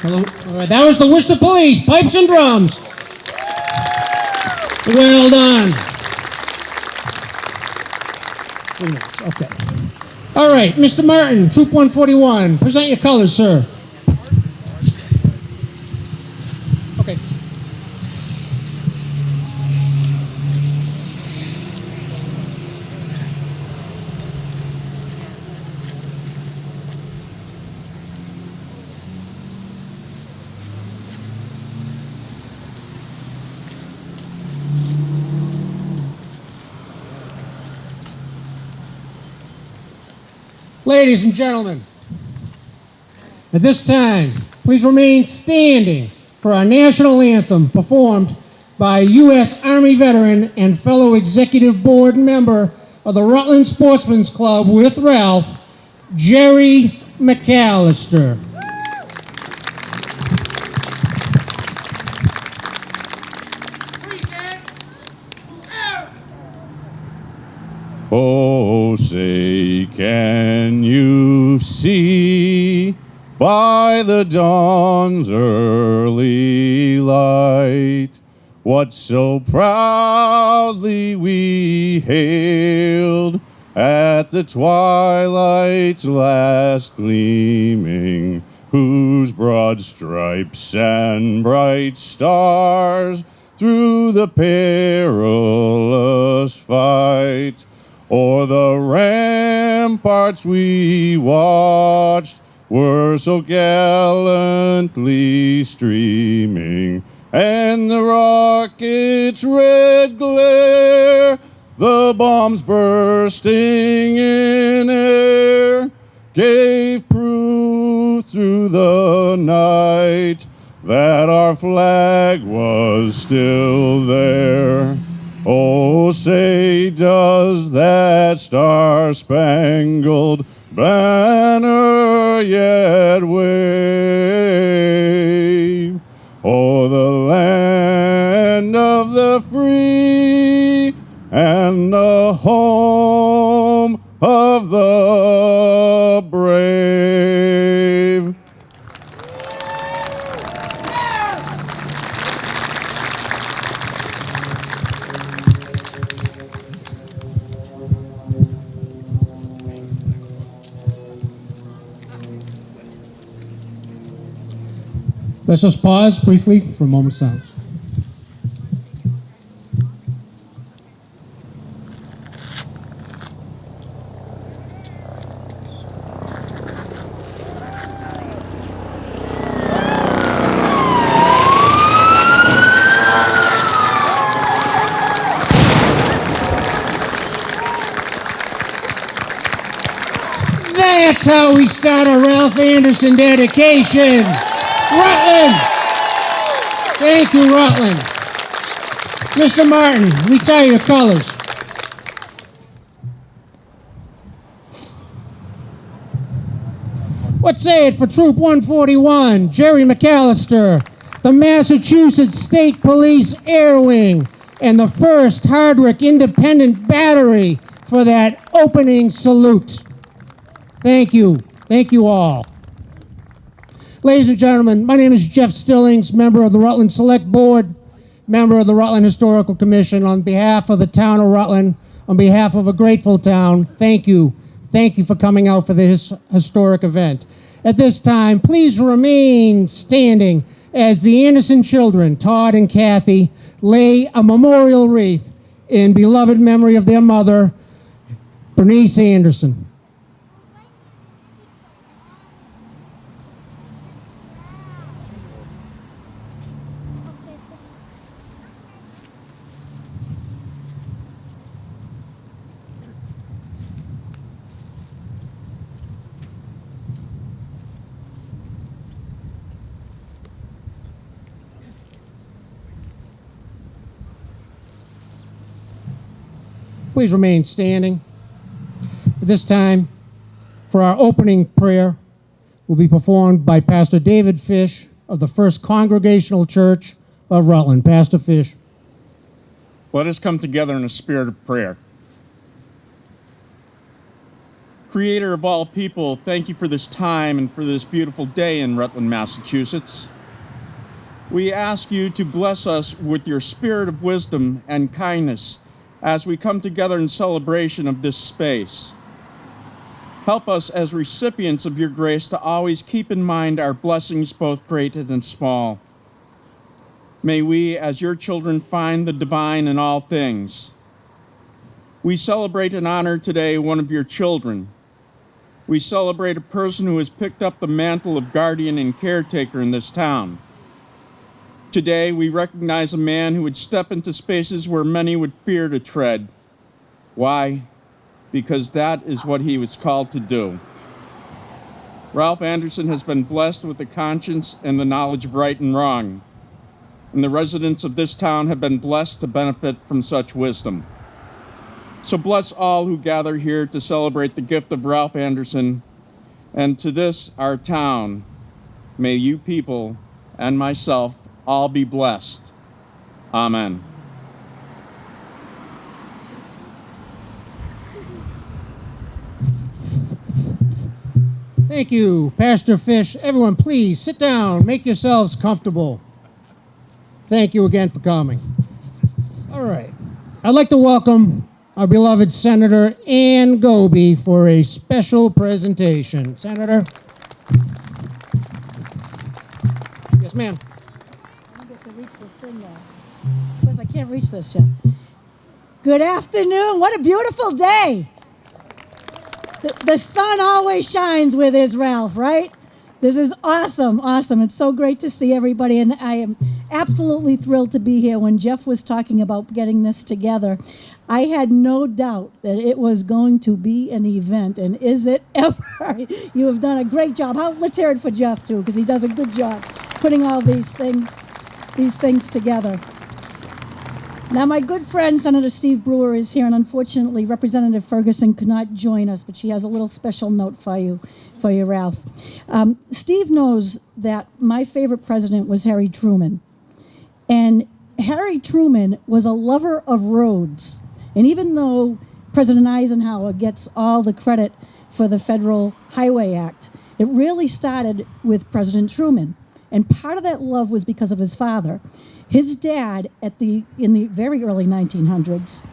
Hello. All right, that was the Worcester Police, pipes and drums. Well done. Okay. All right, Mr. Martin, Troop 141, present your colors, sir. Okay. Ladies and gentlemen, at this time, please remain standing for our national anthem performed by U.S. Army veteran and fellow executive board member of the Rutland Sportsman's Club with Ralph, Jerry McAllister. Oh, say, can you see by the dawn's early light what so proudly we hailed at the twilight's last gleaming, whose broad stripes and bright stars through the perilous fight o'er the ramparts we watched were so gallantly streaming, and the rocket's red glare, the bombs bursting in air, gave proof through the night that our flag was still there. Oh, say, does that star-spangled banner yet wave o'er the land of the free and the home of the brave? Let's just pause briefly for a moment's silence. That's how we start a Ralph Anderson dedication. Rutland! Thank you, Rutland. Mr. Martin, retire your colors. What say it for Troop 141, Jerry McAllister, the Massachusetts State Police Air Wing, and the 1st Hardwick Independent Battery for that opening salute. Thank you. Thank you all. Ladies and gentlemen, my name is Jeff Stillings, member of the Rutland Select Board, member of the Rutland Historical Commission. On behalf of the town of Rutland, on behalf of a grateful town, thank you. Thank you for coming out for this historic event. At this time, please remain standing as the Anderson children, Todd and Kathy, lay a memorial wreath in beloved memory of their mother, Bernice Anderson. Please remain standing. At this time, for our opening prayer, will be performed by Pastor David Fish of the First Congregational Church of Rutland. Pastor Fish. Let us come together in a spirit of prayer. Creator of all people, thank you for this time and for this beautiful day in Rutland, Massachusetts. We ask you to bless us with your spirit of wisdom and kindness as we come together in celebration of this space. Help us as recipients of your grace to always keep in mind our blessings, both great and small. May we, as your children, find the divine in all things. We celebrate and honor today one of your children. We celebrate a person who has picked up the mantle of guardian and caretaker in this town. Today, we recognize a man who would step into spaces where many would fear to tread. Why? Because that is what he was called to do. Ralph Anderson has been blessed with the conscience and the knowledge of right and wrong, and the residents of this town have been blessed to benefit from such wisdom. So bless all who gather here to celebrate the gift of Ralph Anderson, and to this, our town, may you people and myself all be blessed. Amen. Thank you, Pastor Fish. Everyone, please sit down, make yourselves comfortable. Thank you again for coming. All right. I'd like to welcome our beloved Senator Ann Goby for a special presentation. Senator. Yes, ma'am. I get to reach this thing now. Of course, I can't reach this yet. Good afternoon. What a beautiful day. The sun always shines with his Ralph, right? This is awesome, awesome. It's so great to see everybody, and I am absolutely thrilled to be here. When Jeff was talking about getting this together, I had no doubt that it was going to be an event, and is it ever? You have done a great job. Let's hear it for Jeff, too, because he does a good job putting all these things together. Now, my good friend, Senator Steve Brewer, is here, and unfortunately, Representative Ferguson could not join us, but she has a little special note for you, Ralph. Steve knows that my favorite president was Harry Truman, and Harry Truman was a lover of roads. And even though President Eisenhower gets all the credit for the Federal Highway Act, it really started with President Truman. And part of that love was because of his father. His dad, in the very early 1900s,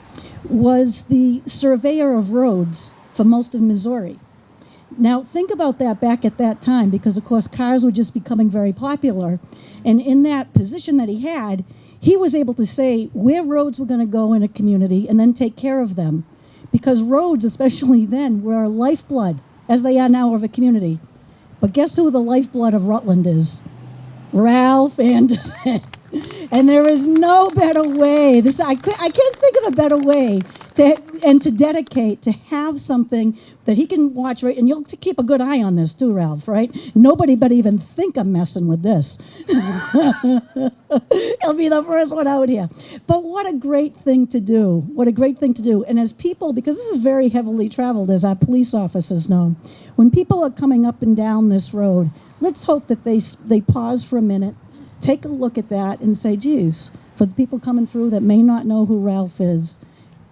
was the surveyor of roads for most of Missouri. Now, think about that back at that time, because, of course, cars were just becoming very popular. And in that position that he was able to say where roads were going to go in a community and then take care of them. Because roads, especially then, were a lifeblood, as they are now, of a community. But guess who the lifeblood of Rutland is? Ralph Anderson. And there is no better way. I can't think of a better way to dedicate, to have something that he can watch, right? And you'll keep a good eye on this too, Ralph, right? Nobody better even think I'm messing with this. He'll be the first one out here. But what a great thing to do. What a great thing to do. And as people, because this is very heavily traveled, as our police officers know, when people are coming up and down this road, let's hope that they pause for a minute, take a look at that and say, geez, for the people coming through that may not know who Ralph is,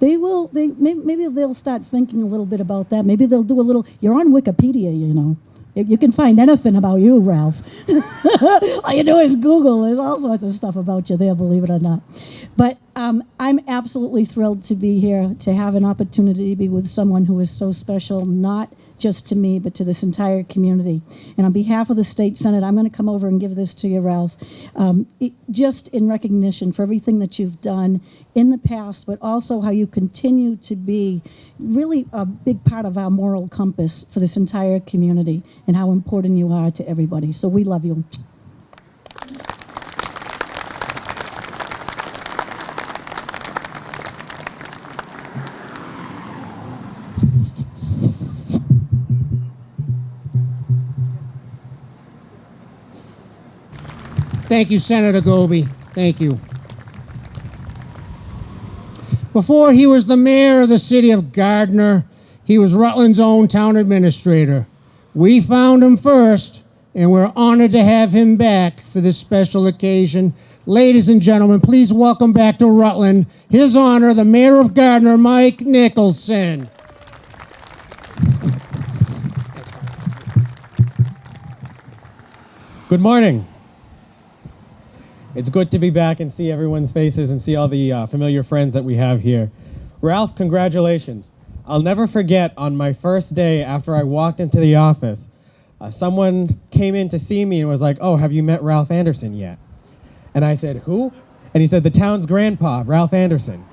maybe they'll start thinking a little bit about that. Maybe they'll do a little, you're on Wikipedia, you know. You can find anything about you, Ralph. All you do is Google. There's all sorts of stuff about you there, believe it or not. But I'm absolutely thrilled to be here, to have an opportunity to be with someone who is so special, not just to me, but to this entire community. And on behalf of the State Senate, I'm going to come over and give this to you, Ralph, just in recognition for everything that you've done in the past, but also how you continue to be really a big part of our moral compass for this entire community and how important you are to everybody. So we love you. Thank you, Senator Goby. Thank you. Before he was the mayor of the city of Gardner, he was Rutland's own town administrator. We found him first, and we're honored to have him back for this special occasion. Ladies and gentlemen, please welcome back to Rutland, His Honor, the Mayor of Gardner, Mike Nicholson. Good morning. It's good to be back and see everyone's faces and see all the familiar friends that we have here. Ralph, congratulations. I'll never forget on my first day after I walked into the office, someone came in to see me and was like, "Oh, have you met Ralph Anderson yet?" And I said, "Who?" And he said, "The town's grandpa, Ralph Anderson."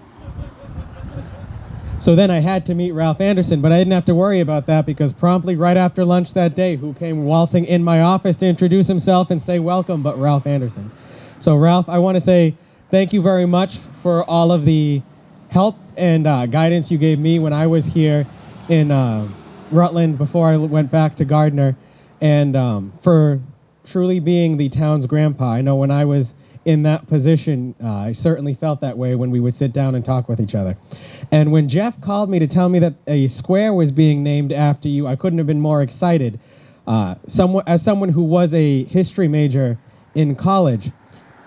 So then I had to meet Ralph Anderson, but I didn't have to worry about that because promptly right after lunch that day, who came waltzing in my office to introduce himself and say welcome but Ralph Anderson. So Ralph, I want to say thank you very much for all of the help and guidance you gave me when I was here in Rutland before I went back to Gardner, and for truly being the town's grandpa. I know when I was in that position, I certainly felt that way when we would sit down and talk with each other. And when Jeff called me to tell me that a square was being named after you, I couldn't have been more excited. As someone who was a history major in college,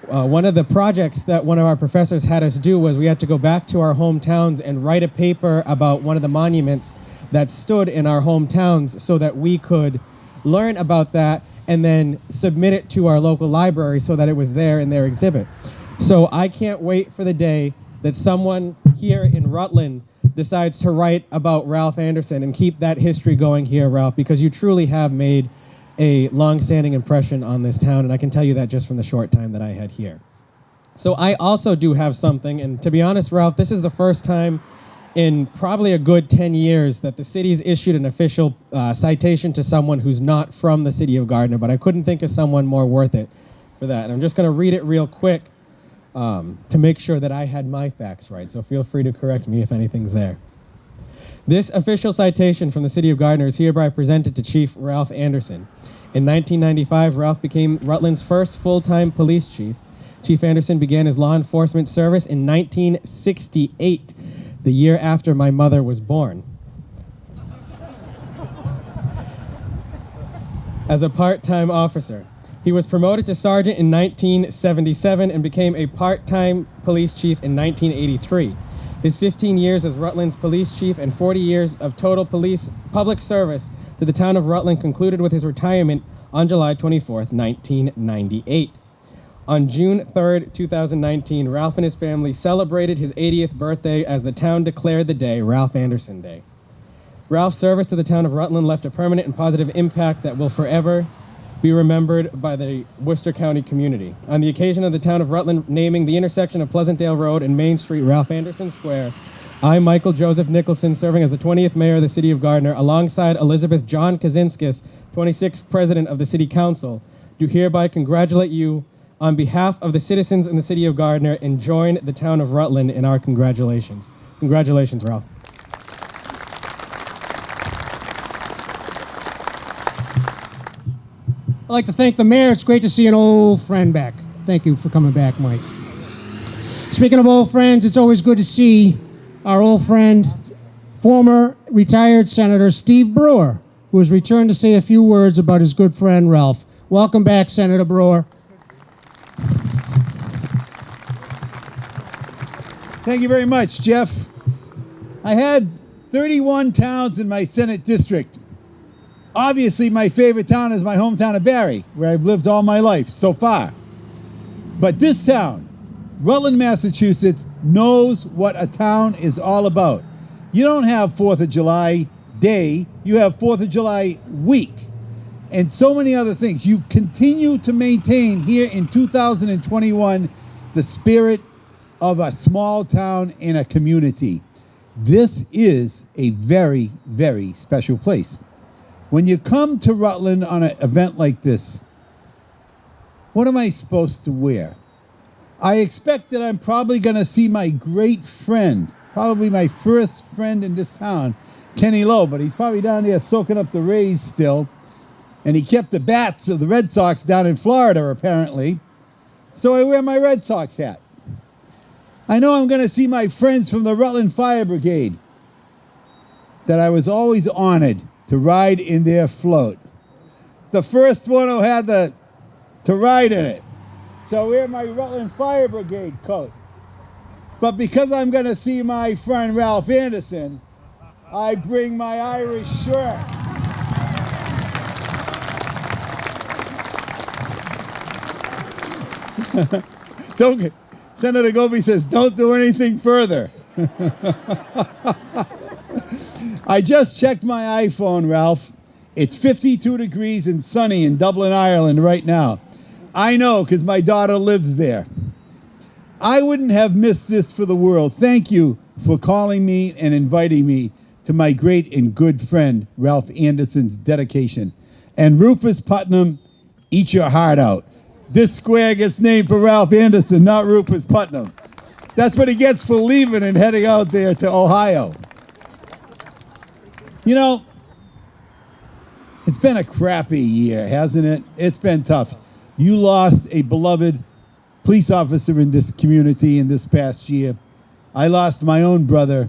one of the projects that one of our professors had us do was we had to go back to our hometowns and write a paper about one of the monuments that stood in our hometowns so that we could learn about that and then submit it to our local library so that it was there in their exhibit. So I can't wait for the day that someone here in Rutland decides to write about Ralph Anderson and keep that history going here, Ralph, because you truly have made a long-standing impression on this town, and I can tell you that just from the short time that I had here. So I also do have something, and to be honest, Ralph, this is the first time in probably a good 10 years that the city's issued an official citation to someone who's not from the city of Gardner, but I couldn't think of someone more worth it for that. And I'm just going to read it real quick to make sure that I had my facts right, so feel free to correct me if anything's there. This official citation from the city of Gardner is hereby presented to Chief Ralph Anderson. In 1995, Ralph became Rutland's first full-time police chief. Chief Anderson began his law enforcement service in 1968. The year after my mother was born. As a part-time officer. He was promoted to sergeant in 1977 and became a part-time police chief in 1983. His 15 years as Rutland's police chief and 40 years of total public service to the town of Rutland concluded with his retirement on July 24th, 1998. On June 3rd, 2019, Ralph and his family celebrated his 80th birthday as the town declared the day Ralph Anderson Day. Ralph's service to the town of Rutland left a permanent and positive impact that will forever be remembered by the Worcester County community. On the occasion of the town of Rutland naming the intersection of Pleasantdale Road and Main Street Ralph Anderson Square, I, Michael Joseph Nicholson, serving as the 20th mayor of the city of Gardner, alongside Elizabeth John Kaczynskis, 26th president of the city council, do hereby congratulate you on behalf of the citizens in the city of Gardner and join the town of Rutland in our congratulations. Congratulations, Ralph. I'd like to thank the mayor. It's great to see an old friend back. Thank you for coming back, Mike. Speaking of old friends, it's always good to see our old friend, former retired Senator Steve Brewer, who has returned to say a few words about his good friend, Ralph. Welcome back, Senator Brewer. Thank you very much, Jeff. I had 31 towns in my Senate district. Obviously, my favorite town is my hometown of Barry, where I've lived all my life so far. But this town, Rutland, Massachusetts, knows what a town is all about. You don't have 4th of July day, you have 4th of July week, and so many other things. You continue to maintain here in 2021 the spirit of a small town in a community. This is a very, very special place. When you come to Rutland on an event like this, what am I supposed to wear? I expect that I'm probably going to see my great friend, probably my first friend in this town, Kenny Lowe, but he's probably down there soaking up the rays still. And he kept the bats of the Red Sox down in Florida, apparently. So I wear my Red Sox hat. I know I'm going to see my friends from the Rutland Fire Brigade that I was always honored to ride in their float. The first one who had to ride in it. So I wear my Rutland Fire Brigade coat. But because I'm going to see my friend Ralph Anderson, I bring my Irish shirt. Don't. Senator Goby says, don't do anything further. I just checked my iPhone, Ralph. It's 52 degrees and sunny in Dublin, Ireland right now. I know, because my daughter lives there. I wouldn't have missed this for the world. Thank you for calling me and inviting me to my great and good friend, Ralph Anderson's dedication. And Rufus Putnam, eat your heart out. This square gets named for Ralph Anderson, not Rufus Putnam. That's what he gets for leaving and heading out there to Ohio. You know, it's been a crappy year, hasn't it? It's been tough. You lost a beloved police officer in this community in this past year. I lost my own brother.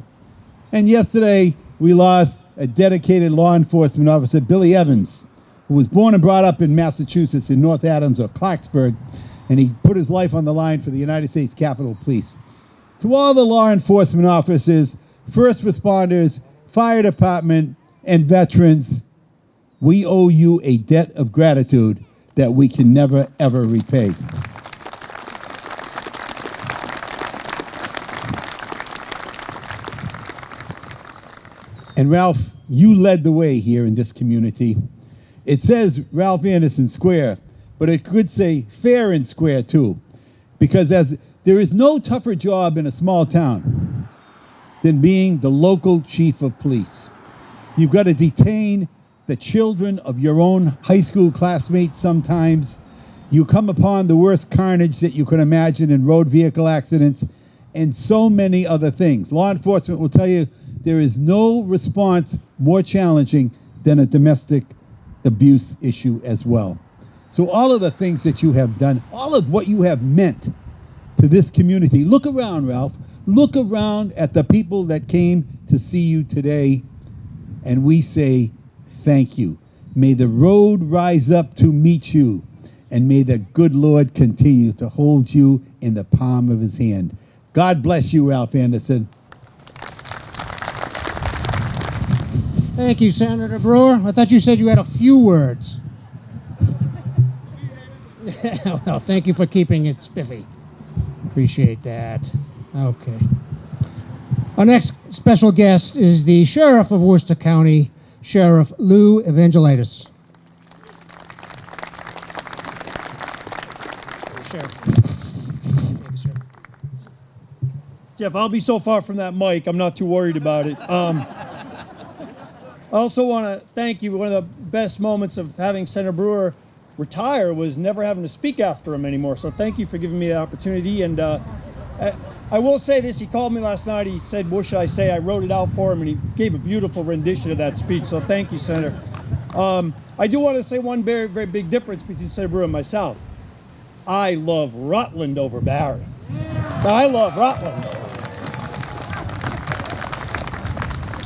And yesterday, we lost a dedicated law enforcement officer, Billy Evans, who was born and brought up in Massachusetts in North Adams or Clarksburg, and he put his life on the line for the United States Capitol Police. To all the law enforcement officers, first responders, fire department, and veterans, we owe you a debt of gratitude that we can never, ever repay. And Ralph, you led the way here in this community. It says Ralph Anderson Square, but it could say Fair and Square too, because as there is no tougher job in a small town than being the local chief of police. You've got to detain the children of your own high school classmates sometimes. You come upon the worst carnage that you can imagine in road vehicle accidents and so many other things. Law enforcement will tell you there is no response more challenging than a domestic abuse issue as well. So all of the things that you have done, all of what you have meant to this community. Look around, Ralph. Look around at the people that came to see you today, and we say thank you. May the road rise up to meet you, and may the good Lord continue to hold you in the palm of his hand. God bless you, Ralph Anderson. Thank you, Senator Brewer. I thought you said you had a few words. Well, thank you for keeping it spiffy. Appreciate that. Okay. Our next special guest is the Sheriff of Worcester County, Sheriff Lou Evangelitis. Sheriff. Thank you, sir. Jeff, I'll be so far from that mic, I'm not too worried about it. I also want to thank you. One of the best moments of having Senator Brewer retire was never having to speak after him anymore. So thank you for giving me the opportunity. And I will say this, he called me last night, he said, what should I say? I wrote it out for him, and he gave a beautiful rendition of that speech. So thank you, Senator. I do want to say one very, very big difference between Senator Brewer and myself. I love Rutland over Barry. I love Rutland.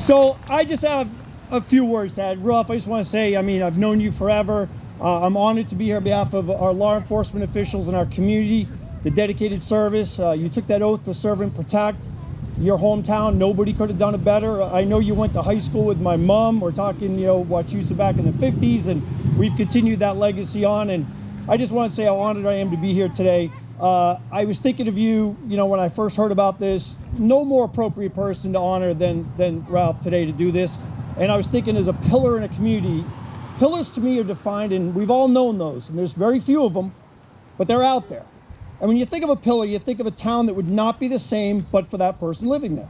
So I just have a few words to add. Ralph, I just want to say, I mean, I've known you forever. I'm honored to be here on behalf of our law enforcement officials in our community, the dedicated service. You took that oath to serve and protect your hometown. Nobody could have done it better. I know you went to high school with my mom. We're talking, you know, what you used to back in the 50s, and we've continued that legacy on. And I just want to say how honored I am to be here today. I was thinking of you, you know, when I first heard about this. No more appropriate person to honor than Ralph today to do this. And I was thinking, as a pillar in a community, pillars to me are defined, and we've all known those, and there's very few of them, but they're out there. And when you think of a pillar, you think of a town that would not be the same but for that person living there.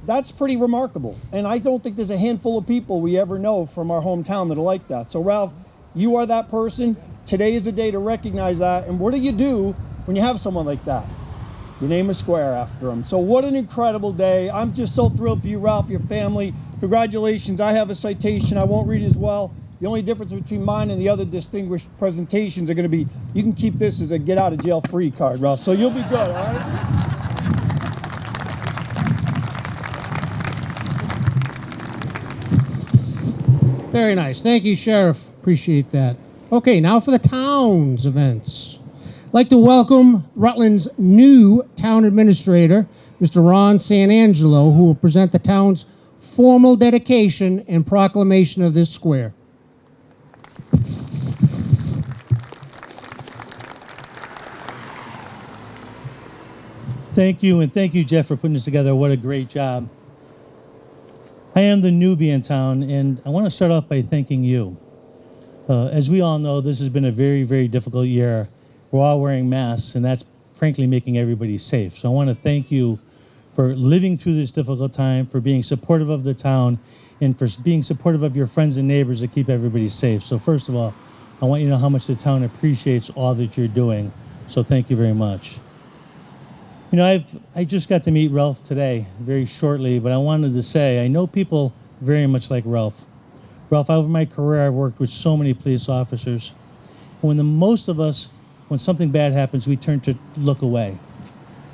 That's pretty remarkable. And I don't think there's a handful of people we ever know from our hometown that are like that. So Ralph, you are that person. Today is a day to recognize that. And what do you do when you have someone like that? You name a square after him. So what an incredible day. I'm just so thrilled for you, Ralph, your family. Congratulations. I have a citation. I won't read it as well. The only difference between mine and the other distinguished presentations are going to be, you can keep this as a get out of jail free card, Ralph. So you'll be good, all right? Very nice. Thank you, Sheriff. Appreciate that. Okay, now for the town's events. I'd like to welcome Rutland's new town administrator, Mr. Ron Sanangelo, who will present the town's formal dedication and proclamation of this square. Thank you, and thank you, Jeff, for putting this together. What a great job. I am the newbie in town, and I want to start off by thanking you. As we all know, this has been a very, very difficult year. We're all wearing masks, and that's frankly making everybody safe. So I want to thank you for living through this difficult time, for being supportive of the town, and for being supportive of your friends and neighbors to keep everybody safe. So first of all, I want you to know how much the town appreciates all that you're doing. So thank you very much. You know, I just got to meet Ralph today, very shortly, but I wanted to say, I know people very much like Ralph. Ralph, over my career, I've worked with so many police officers. When most of us, when something bad happens, we turn to look away.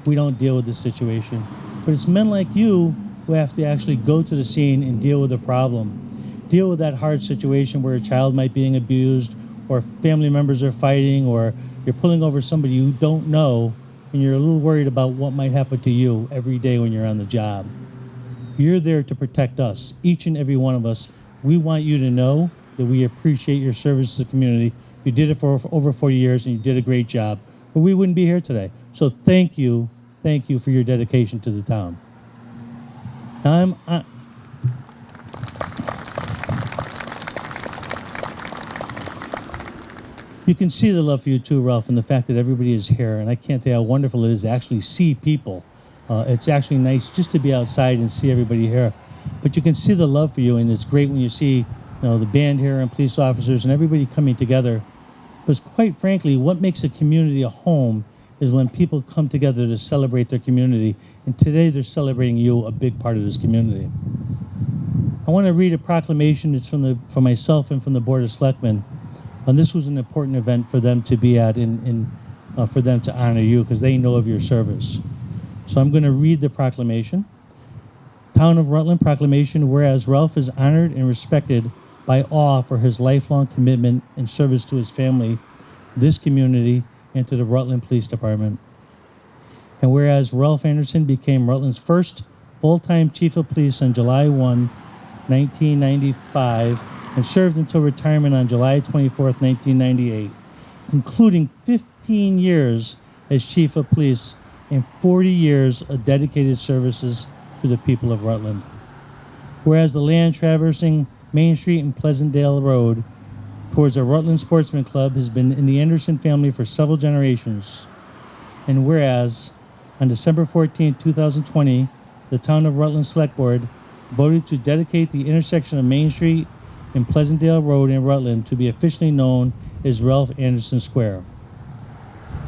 We don't deal with the situation. But it's men like you who have to actually go to the scene and deal with the problem. Deal with that hard situation where a child might be being abused, or family members are fighting, or you're pulling over somebody you don't know, and you're a little worried about what might happen to you every day when you're on the job. You're there to protect us, each and every one of us. We want you to know that we appreciate your service to the community. You did it for over 40 years, and you did a great job. But we wouldn't be here today. So thank you for your dedication to the town. Now you can see the love for you too, Ralph, and the fact that everybody is here. And I can't tell you how wonderful it is to actually see people. It's actually nice just to be outside and see everybody here. But you can see the love for you, and it's great when you see, the band here and police officers and everybody coming together. Because quite frankly, what makes a community a home is when people come together to celebrate their community. And today they're celebrating you, a big part of this community. I want to read a proclamation. It's from myself and from the Board of Selectmen. And this was an important event for them to be at, for them to honor you, because they know of your service. So I'm going to read the proclamation. Town of Rutland proclamation, whereas Ralph is honored and respected by all for his lifelong commitment and service to his family, this community, and to the Rutland Police Department. And whereas Ralph Anderson became Rutland's first full-time chief of police on July 1, 1995, and served until retirement on July 24, 1998, concluding 15 years as chief of police and 40 years of dedicated services to the people of Rutland. Whereas the land traversing Main Street and Pleasantdale Road towards the Rutland Sportsman Club has been in the Anderson family for several generations. And whereas on December 14, 2020, the Town of Rutland Select Board voted to dedicate the intersection of Main Street and Pleasantdale Road in Rutland to be officially known as Ralph Anderson Square.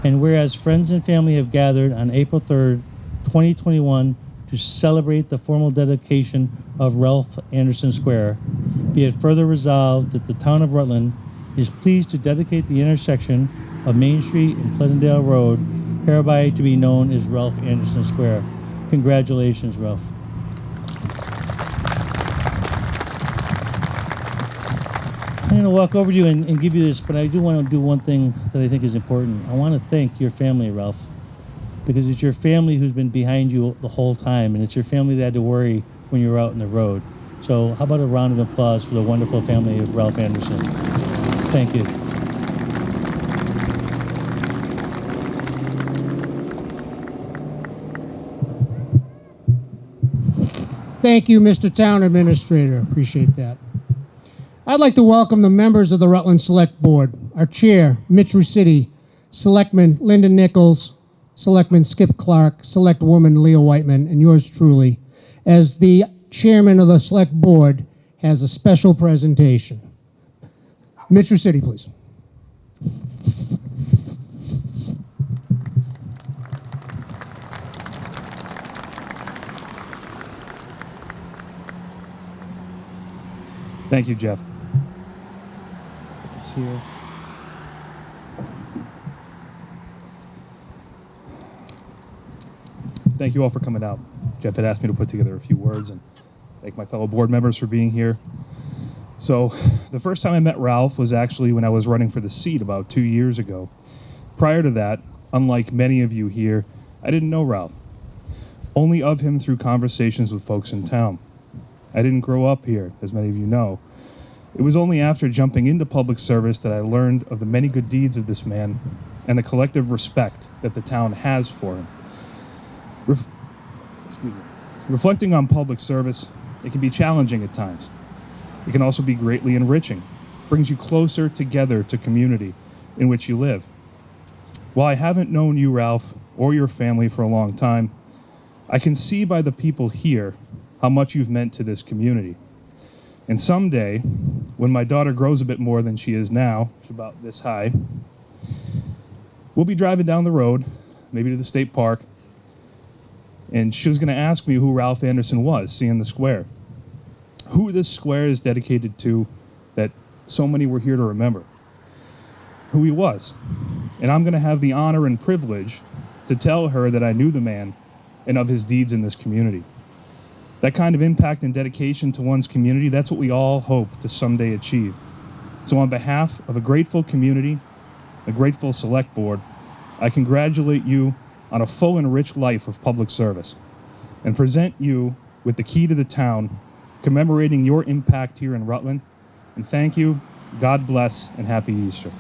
And whereas friends and family have gathered on April 3rd, 2021 to celebrate the formal dedication of Ralph Anderson Square, be it further resolved that the Town of Rutland is pleased to dedicate the intersection of Main Street and Pleasantdale Road hereby to be known as Ralph Anderson Square. Congratulations, Ralph. I'm going to walk over to you and give you this, but I do want to do one thing that I think is important. I want to thank your family, Ralph, because it's your family who's been behind you the whole time, and it's your family that had to worry when you were out on the road. So how about a round of applause for the wonderful family of Ralph Anderson? Thank you. Thank you, Mr. Town Administrator. Appreciate that. I'd like to welcome the members of the Rutland Select Board, our Chair, Mitch Ruciti, Selectman Linda Nichols, Selectman Skip Clark, Selectwoman Leah Whiteman, and yours truly, as the Chairman of the Select Board has a special presentation. Mitch Ruciti, please. Thank you, Jeff. Here. Thank you all for coming out. Jeff had asked me to put together a few words, and thank my fellow board members for being here. So the first time I met Ralph was actually when I was running for the seat about 2 years ago. Prior to that, unlike many of you here, I didn't know Ralph, only of him through conversations with folks in town. I didn't grow up here, as many of you know. It was only after jumping into public service that I learned of the many good deeds of this man and the collective respect that the town has for him. Ref- excuse me. Reflecting on public service, it can be challenging at times. It can also be greatly enriching, brings you closer together to community in which you live. While I haven't known you, Ralph, or your family for a long time, I can see by the people here how much you've meant to this community. And someday, when my daughter grows a bit more than she is now, she's about this high, we'll be driving down the road, maybe to the state park, and she was going to ask me who Ralph Anderson was, seeing the square. Who this square is dedicated to that so many were here to remember. Who he was. And I'm going to have the honor and privilege to tell her that I knew the man and of his deeds in this community. That kind of impact and dedication to one's community, that's what we all hope to someday achieve. So on behalf of a grateful community, a grateful select board, I congratulate you on a full and rich life of public service and present you with the key to the town, commemorating your impact here in Rutland. And thank you, God bless, and happy Easter.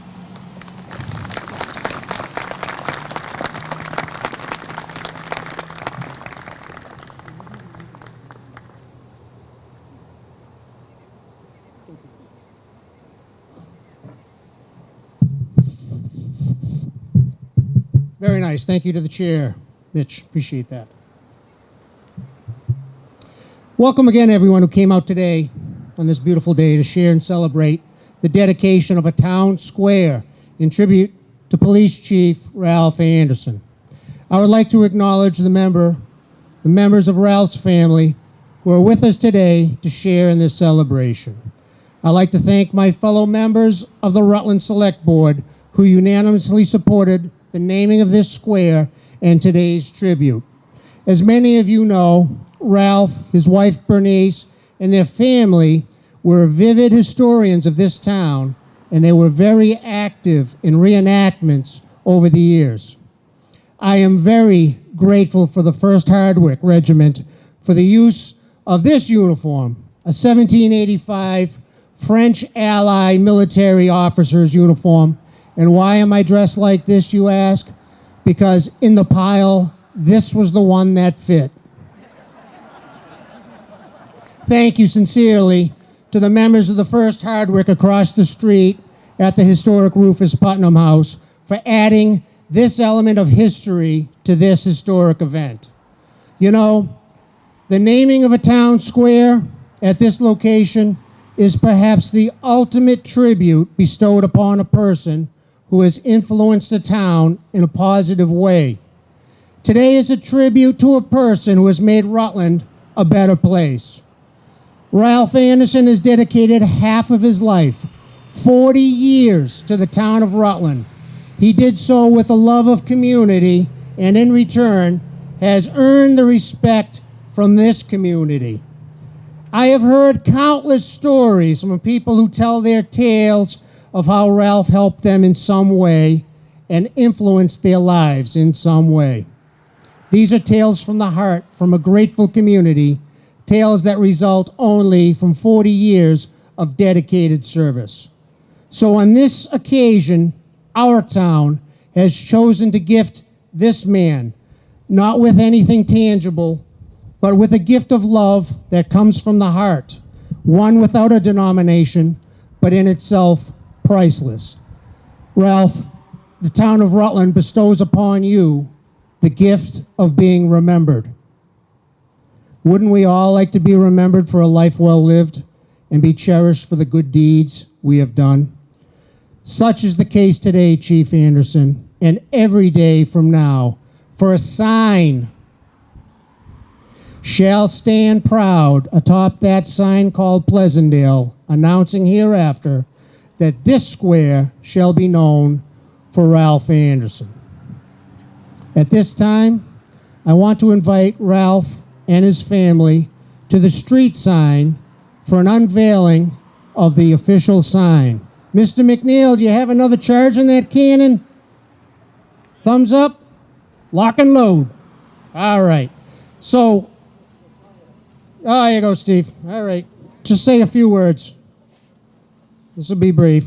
Very nice. Thank you to the chair, Mitch. Appreciate that. Welcome again, everyone who came out today on this beautiful day to share and celebrate the dedication of a town square in tribute to Police Chief Ralph Anderson. I would like to acknowledge the members of Ralph's family who are with us today to share in this celebration. I'd like to thank my fellow members of the Rutland Select Board who unanimously supported the naming of this square and today's tribute. As many of you know, Ralph, his wife Bernice, and their family were vivid historians of this town, and they were very active in reenactments over the years. I am very grateful for the 1st Hardwick Regiment for the use of this uniform, a 1785 French Ally military officer's uniform. And why am I dressed like this, you ask? Because in the pile, this was the one that fit. Thank you sincerely to the members of the 1st Hardwick across the street at the historic Rufus Putnam House for adding this element of history to this historic event. You know, the naming of a town square at this location is perhaps the ultimate tribute bestowed upon a person who has influenced a town in a positive way. Today is a tribute to a person who has made Rutland a better place. Ralph Anderson has dedicated half of his life, 40 years, to the town of Rutland. He did so with a love of community and in return has earned the respect from this community. I have heard countless stories from people who tell their tales of how Ralph helped them in some way and influenced their lives in some way. These are tales from the heart, from a grateful community, tales that result only from 40 years of dedicated service. So on this occasion, our town has chosen to gift this man, not with anything tangible, but with a gift of love that comes from the heart, one without a denomination, but in itself priceless. Ralph, the town of Rutland bestows upon you the gift of being remembered. Wouldn't we all like to be remembered for a life well lived and be cherished for the good deeds we have done? Such is the case today, Chief Anderson, and every day from now, for a sign shall stand proud atop that sign called Pleasantdale, announcing hereafter that this square shall be known for Ralph Anderson. At this time, I want to invite Ralph and his family to the street sign for an unveiling of the official sign. Mr. McNeil, do you have another charge in that cannon? Thumbs up? Lock and load. All right. So, oh, there you go, Steve. All right. Just say a few words. This will be brief.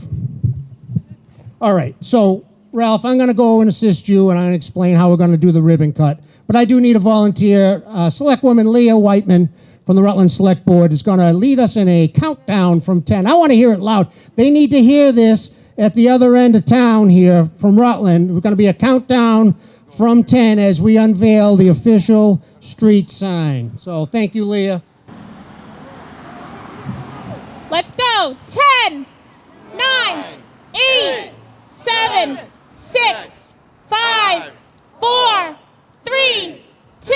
All right. So, Ralph, I'm going to go and assist you, and I'm going to explain how we're going to do the ribbon cut. but I do need a volunteer. Selectwoman Leah Whiteman from the Rutland Select Board is going to lead us in a countdown from 10. I want to hear it loud. They need to hear this at the other end of town here from Rutland. We're going to be a countdown from 10 as we unveil the official street sign. So thank you, Leah. Let's go. 10, 9, 8, 7, 6, 5, 4, 3, 2,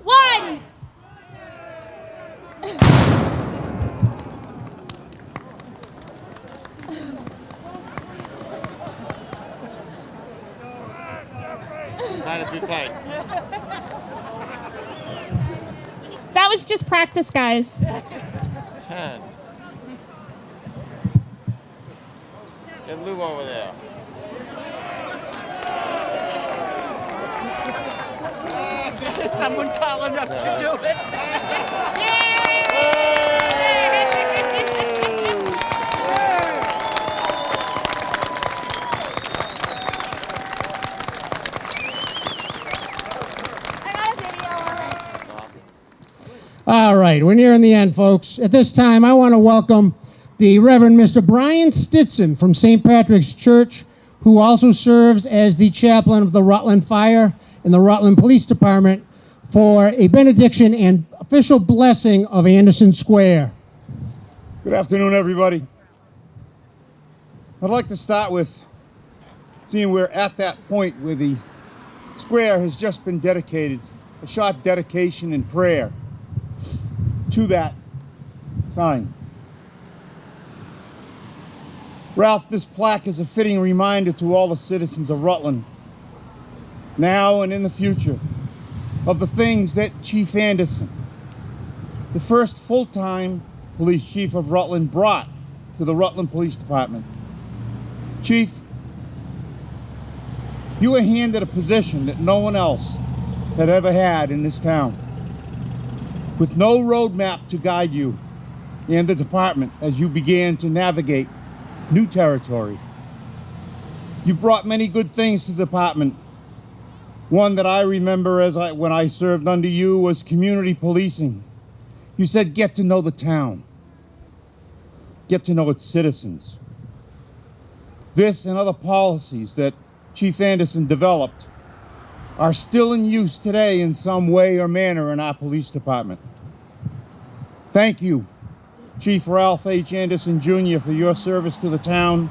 1. Kind of too tight. That was just practice, guys. 10. Get Lou over there. Someone tall enough to do it. All right, we're nearing the end, folks. At this time, I want to welcome the Reverend Mr. Brian Stitson from St. Patrick's Church, who also serves as the chaplain of the Rutland Fire and the Rutland Police Department, for a benediction and official blessing of Anderson Square. Good afternoon, everybody. I'd like to start with seeing we're at that point where the square has just been dedicated, a short dedication and prayer to that sign. Ralph, this plaque is a fitting reminder to all the citizens of Rutland, now and in the future, of the things that Chief Anderson, the first full-time police chief of Rutland, brought to the Rutland Police Department. Chief, you were handed a position that no one else had ever had in this town, with no roadmap to guide you and the department as you began to navigate new territory. You brought many good things to the department. One that I remember when I served under you was community policing. You said, get to know the town, get to know its citizens. This and other policies that Chief Anderson developed are still in use today in some way or manner in our police department. Thank you, Chief Ralph H. Anderson, Jr., for your service to the town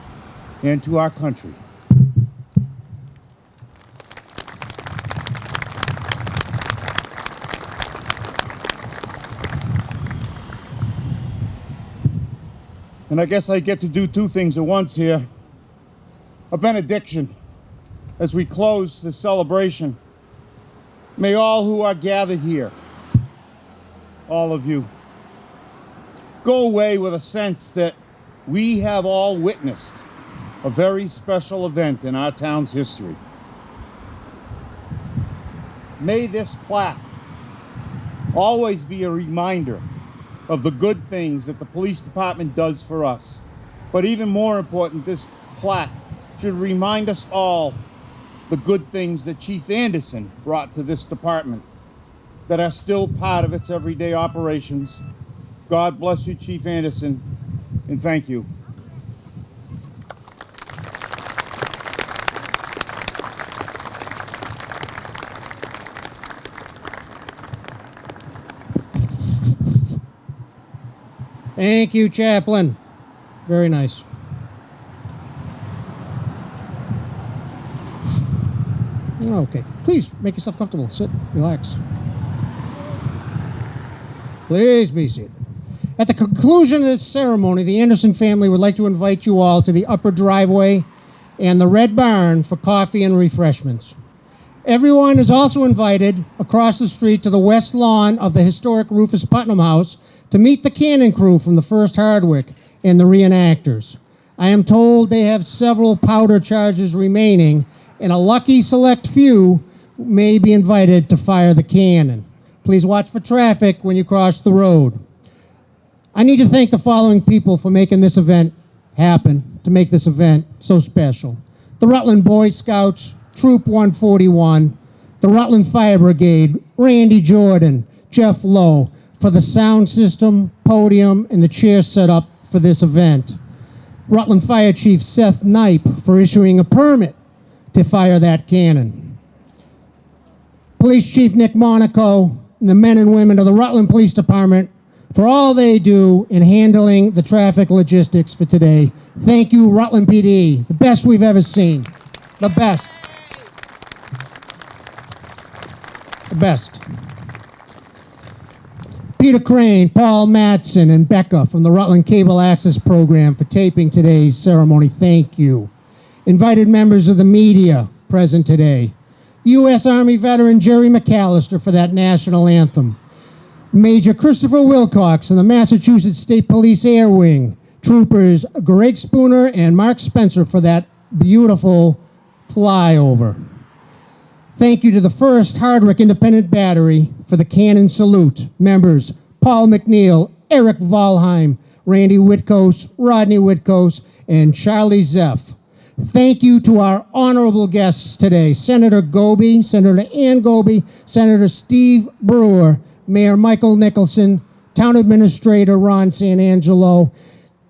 and to our country. And I guess I get to do two things at once here. A benediction as we close this celebration. May all who are gathered here, all of you, go away with a sense that we have all witnessed a very special event in our town's history. May this plaque always be a reminder of the good things that the police department does for us. But even more important, this plaque should remind us all the good things that Chief Anderson brought to this department that are still part of its everyday operations. God bless you, Chief Anderson, and thank you. Thank you, Chaplain. Very nice. Okay. Please make yourself comfortable. Sit, relax. Please be seated. At the conclusion of this ceremony, the Anderson family would like to invite you all to the upper driveway and the Red Barn for coffee and refreshments. Everyone is also invited across the street to the west lawn of the historic Rufus Putnam House to meet the cannon crew from the 1st Hardwick and the reenactors. I am told they have several powder charges remaining, and a lucky select few may be invited to fire the cannon. Please watch for traffic when you cross the road. I need to thank the following people for making this event happen, to make this event so special. The Rutland Boy Scouts, Troop 141, the Rutland Fire Brigade, Randy Jordan, Jeff Lowe, for the sound system, podium, and the chair setup for this event. Rutland Fire Chief Seth Knipe for issuing a permit to fire that cannon. Police Chief Nick Monaco and the men and women of the Rutland Police Department for all they do in handling the traffic logistics for today. Thank you, Rutland PD, the best we've ever seen. The best. The best. Peter Crane, Paul Matson, and Becca from the Rutland Cable Access Program for taping today's ceremony. Thank you. Invited members of the media present today. U.S. Army veteran Jerry McAllister for that national anthem. Major Christopher Wilcox and the Massachusetts State Police Air Wing. Troopers Greg Spooner and Mark Spencer for that beautiful flyover. Thank you to the 1st Hardwick Independent Battery for the cannon salute. Members Paul McNeil, Eric Valheim, Randy Whitkos, Rodney Whitkos, and Charlie Zeff. Thank you to our honorable guests today, Senator Goby, Senator Ann Goby, Senator Steve Brewer, Mayor Michael Nicholson, Town Administrator Ron Sanangelo,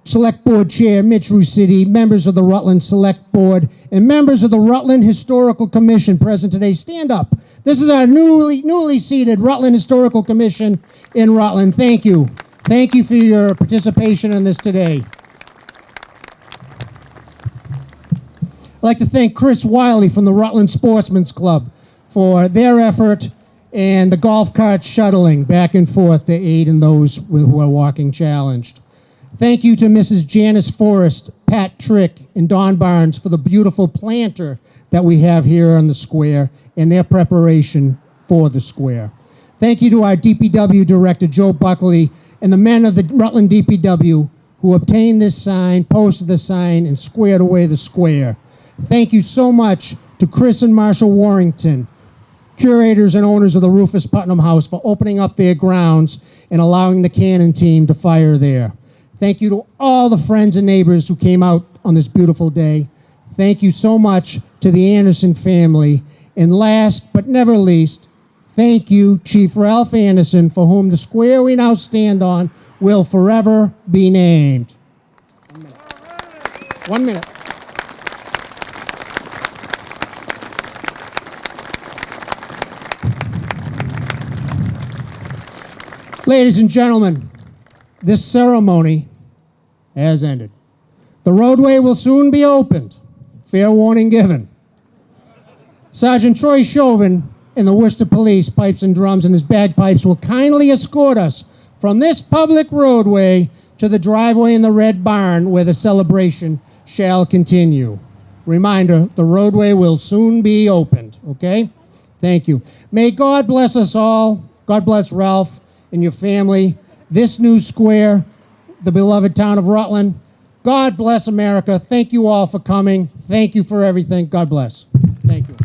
Select Board Chair Mitch Rusciti, members of the Rutland Select Board, and members of the Rutland Historical Commission present today. Stand up. This is our newly seated Rutland Historical Commission in Rutland. Thank you. Thank you for your participation in this today. I'd like to thank Chris Wiley from the Rutland Sportsman's Club for their effort and the golf cart shuttling back and forth to aid in those who are walking challenged. Thank you to Mrs. Janice Forrest, Pat Trick, and Don Barnes for the beautiful planter that we have here on the square and their preparation for the square. Thank you to our DPW Director, Joe Buckley, and the men of the Rutland DPW who obtained this sign, posted the sign, and squared away the square. Thank you so much to Chris and Marshall Warrington, curators and owners of the Rufus Putnam House, for opening up their grounds and allowing the cannon team to fire there. Thank you to all the friends and neighbors who came out on this beautiful day. Thank you so much to the Anderson family. And last but never least, thank you, Chief Ralph Anderson, for whom the square we now stand on will forever be named. 1 minute. Ladies and gentlemen, this ceremony has ended. The roadway will soon be opened. Fair warning given. Sergeant Troy Chauvin and the Worcester Police, pipes and drums, and his bagpipes will kindly escort us from this public roadway to the driveway in the Red Barn where the celebration shall continue. Reminder, the roadway will soon be opened, okay? Thank you. May God bless us all. God bless Ralph and your family, this new square, the beloved town of Rutland. God bless America. Thank you all for coming. Thank you for everything. God bless. Thank you.